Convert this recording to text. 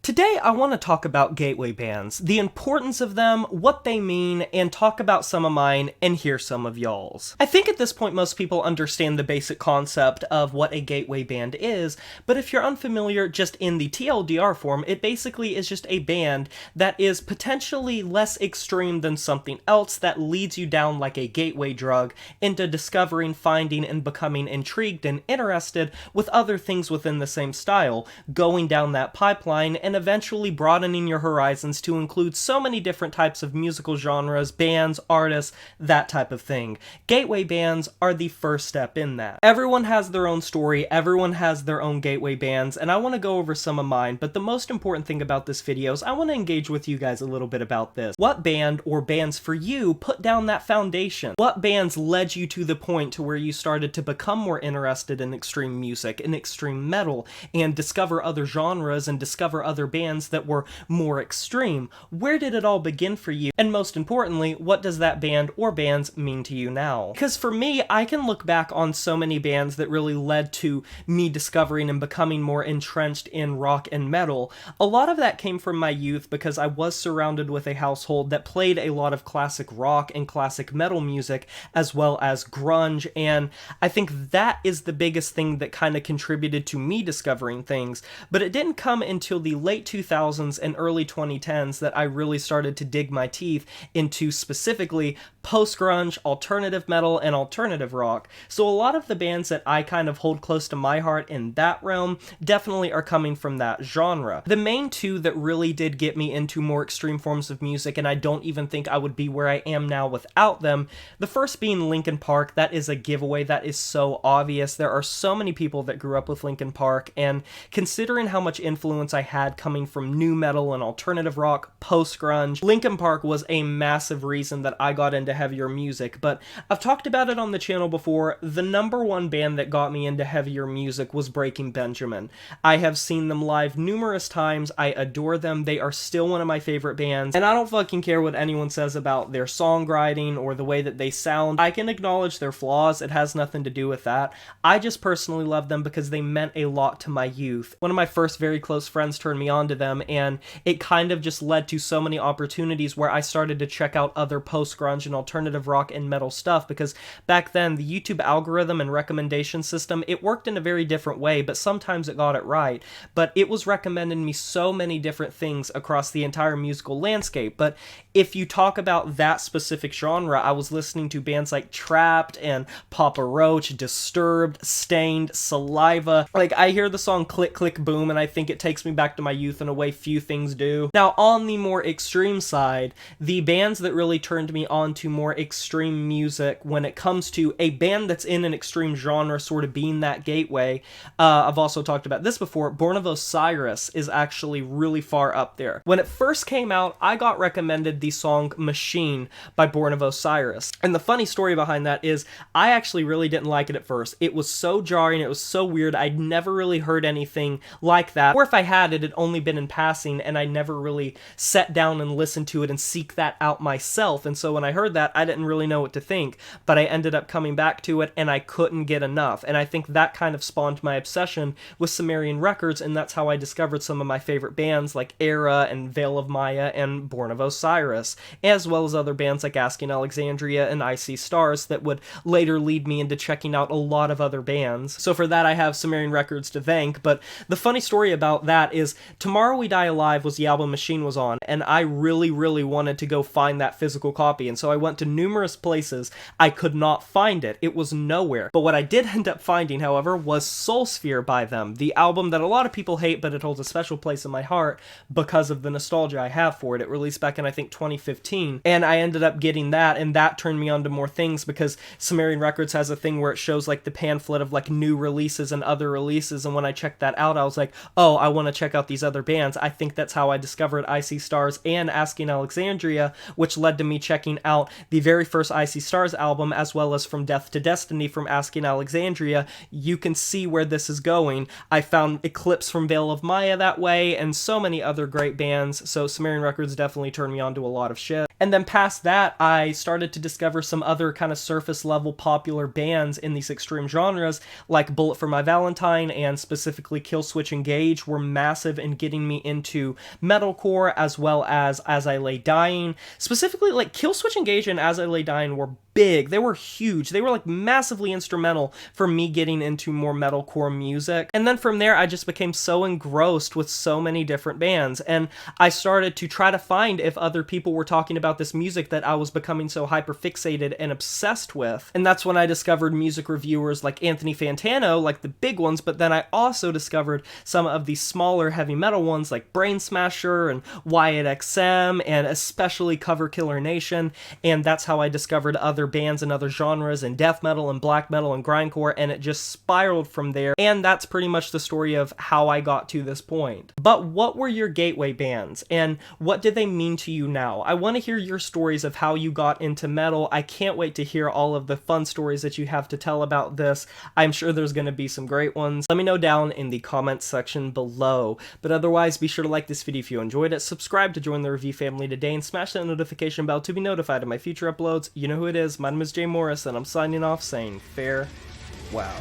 Today, I want to talk about gateway bands, the importance of them, what they mean, and talk about some of mine and hear some of y'all's. I think at this point most people understand the basic concept of what a gateway band is, but if you're unfamiliar, just in the TLDR form, it basically is just a band that is potentially less extreme than something else that leads you down like a gateway drug into discovering, finding, and becoming intrigued and interested with other things within the same style, going down that pipeline and eventually broadening your horizons to include so many different types of musical genres, bands, artists, that type of thing. Gateway bands are the first step in that. Everyone has their own story, everyone has their own gateway bands, and I want to go over some of mine, but the most important thing about this video is I want to engage with you guys a little bit about this. What band or bands for you put down that foundation? What bands led you to the point to where you started to become more interested in extreme music, in extreme metal, and discover other genres and discover other bands that were more extreme? Where did it all begin for you? And most importantly, what does that band or bands mean to you now? Because for me, I can look back on so many bands that really led to me discovering and becoming more entrenched in rock and metal. A lot of that came from my youth because I was surrounded with a household that played a lot of classic rock and classic metal music as well as grunge, and I think that is the biggest thing that kind of contributed to me discovering things. But it didn't come until the late 2000s and early 2010s that I really started to dig my teeth into specifically post-grunge, alternative metal, and alternative rock. So a lot of the bands that I kind of hold close to my heart in that realm definitely are coming from that genre. The main two that really did get me into more extreme forms of music, and I don't even think I would be where I am now without them, the first being Linkin Park. That is a giveaway. That is so obvious. There are so many people that grew up with Linkin Park, and considering how much influence I had coming from nu metal and alternative rock, post-grunge, Linkin Park was a massive reason that I got into heavier music. But I've talked about it on the channel before. The number one band that got me into heavier music was Breaking Benjamin. I have seen them live numerous times. I adore them. They are still one of my favorite bands, and I don't fucking care what anyone says about their songwriting or the way that they sound. I can acknowledge their flaws. It has nothing to do with that. I just personally love them because they meant a lot to my youth. One of my first very close friends turned me on to them, and it kind of just led to so many opportunities where I started to check out other post-grunge and alternative rock and metal stuff, because back then the YouTube algorithm and recommendation system, it worked in a very different way, but sometimes it got it right. But it was recommending me so many different things across the entire musical landscape. But if you talk about that specific genre, I was listening to bands like Trapped and Papa Roach, Disturbed, Stained, Saliva. Like, I hear the song Click Click Boom and I think it takes me back to my youth in a way few things do. Now, on the more extreme side, the bands that really turned me on to more extreme music when it comes to a band that's in an extreme genre sort of being that gateway, I've also talked about this before, Born of Osiris is actually really far up there. When it first came out, I got recommended the song Machine by Born of Osiris. And the funny story behind that is I actually really didn't like it at first. It was so jarring, it was so weird, I'd never really heard anything like that. Or if I had, it had only been in passing, and I never really sat down and listened to it and seek that out myself. And so when I heard that, I didn't really know what to think, but I ended up coming back to it and I couldn't get enough. And I think that kind of spawned my obsession with Sumerian records, and that's how I discovered some of my favorite bands like Era and Veil of Maya and Born of Osiris, as well as other bands like Asking Alexandria and Icy Stars that would later lead me into checking out a lot of other bands. So for that, I have Sumerian records to thank. But the funny story about that is Tomorrow We Die Alive was the album Machine was on, and I really wanted to go find that physical copy, and so I went to numerous places. I could not find it. It was nowhere. But what I did end up finding, however, was Soul Sphere by them, the album that a lot of people hate, but it holds a special place in my heart because of the nostalgia I have for it. It released back in, I think, 2015, and I ended up getting that, and that turned me on to more things because Sumerian Records has a thing where it shows like the pamphlet of like new releases and other releases, and when I checked that out, I was like, oh, I want to check out these other bands. I think that's how I discovered Icy Stars and Asking Alexandria, which led to me checking out the very first Icy Stars album, as well as From Death to Destiny from Asking Alexandria. You can see where this is going. I found Eclipse from Veil of Maya that way, and so many other great bands, so Sumerian Records definitely turned me on to a lot of shit. And then past that, I started to discover some other kind of surface level popular bands in these extreme genres, like Bullet for My Valentine and specifically Killswitch Engage were massive in getting me into metalcore, as well as I Lay Dying. Specifically, like Killswitch Engage and As I Lay Dying were big. They were huge. They were like massively instrumental for me getting into more metalcore music. And then from there, I just became so engrossed with so many different bands. And I started to try to find if other people were talking about this music that I was becoming so hyperfixated and obsessed with. And that's when I discovered music reviewers like Anthony Fantano, like the big ones, but then I also discovered some of the smaller heavy metal ones like Brain Smasher and Wyatt XM, and especially Cover Killer Nation. And that's how I discovered other bands and other genres and death metal and black metal and grindcore, and it just spiraled from there. And that's pretty much the story of how I got to this point. But what were your gateway bands, and what did they mean to you now? I want to hear your stories of how you got into metal. I can't wait to hear all of the fun stories that you have to tell about this. I'm sure there's going to be some great ones. Let me know down in the comments section below. But otherwise, be sure to like this video if you enjoyed it, subscribe to join the review family today, and smash that notification bell to be notified of my future uploads. You know who it is. My name is Jay Morris, and I'm signing off saying farewell.